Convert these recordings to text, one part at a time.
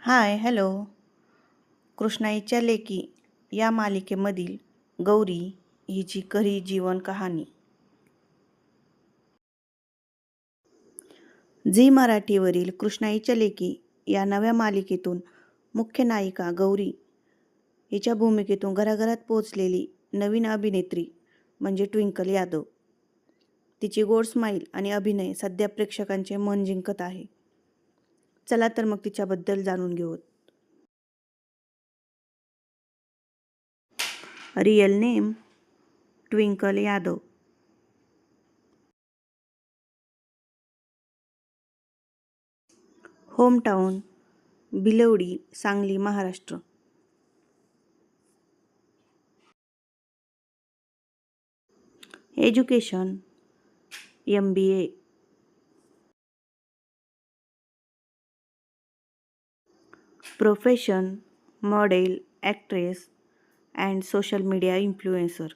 Hi hello. कृष्णाईच्या लेकी या मालिकेमधील गौरी हिची खरी जीवन कहाणी. झी मराठीवरील कृष्णाईच्या लेकी या नव्या मालिकेतून मुख्य नायिका गौरी हिच्या भूमिकेतून घराघरात पोहोचलेली नवीन अभिनेत्री म्हणजे ट्विंकल यादव. तिची गोड स्माईल आणि अभिनय सध्या प्रेक्षकांचे मन जिंकत आहे. चला तर मग तिच्याबद्दल जाणून घेऊ. Real name twinkle Yadav. Hometown Bhilwadi, Sangli, Maharashtra. Education MBA. Profession model, actress and social media influencer.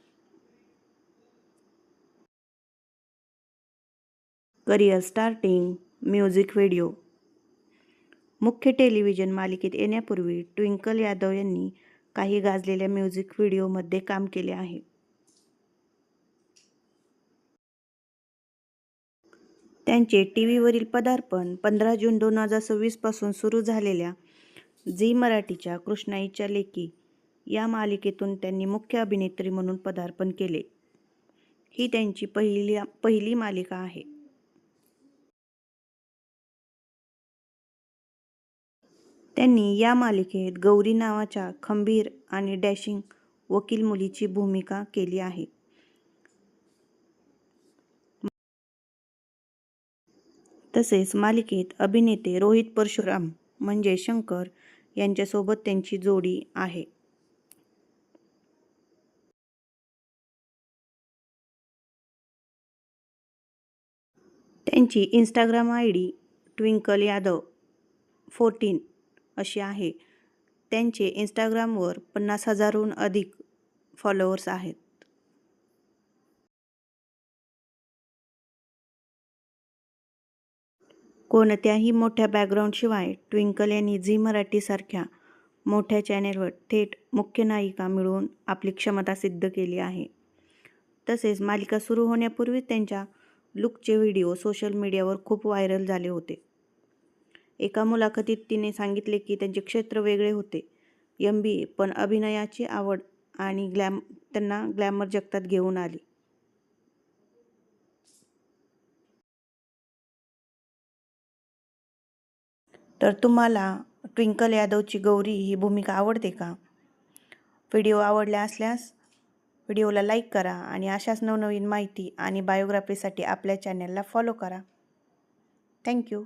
Career starting music video. मुख्य टेलिव्हिजन मालिकेत येण्यापूर्वी ट्विंकल यादव यांनी काही गाजलेल्या म्युझिक व्हिडिओमध्ये काम केले आहे. त्यांचे टीव्हीवरील पदार्पण 15 जून 2026 पासून सुरू झालेल्या झी मराठीच्या कृष्णाईच्या लेकी या मालिकेतून त्यांनी मुख्य अभिनेत्री म्हणून पदार्पण केले. ही त्यांची पहिली मालिका आहे. त्यांनी या मालिकेत गौरी नावाच्या खंबीर आणि डॅशिंग वकील मुलीची भूमिका केली आहे. तसेच मालिकेत अभिनेते रोहित परशुराम म्हणजे शंकर यांच्यासोबत त्यांची जोडी आहे. त्यांची इंस्टाग्राम ID ट्विंकल यादव 14 अशी आहे. त्यांचे इंस्टाग्रामवर 50,000हून अधिक फॉलोअर्स आहेत. कोणत्याही मोठ्या बॅकग्राऊंडशिवाय ट्विंकल यांनी झी मराठीसारख्या मोठ्या चॅनेलवर थेट मुख्य नायिका मिळवून आपली क्षमता सिद्ध केली आहे. तसेच मालिका सुरू होण्यापूर्वी त्यांच्या लुकचे व्हिडिओ सोशल मीडियावर खूप व्हायरल झाले होते. एका मुलाखतीत तिने सांगितले की त्यांचे क्षेत्र वेगळे होते, MBA, पण अभिनयाची आवड आणि त्यांना ग्लॅमर जगतात घेऊन आली. तर तुम्हाला ट्विंकल यादवची गौरी ही भूमिका आवडते का? व्हिडिओ आवडला असल्यास व्हिडिओला लाईक करा आणि अशाच नवनवीन माहिती आणि बायोग्राफीसाठी आपल्या चॅनलला फॉलो करा. थँक्यू.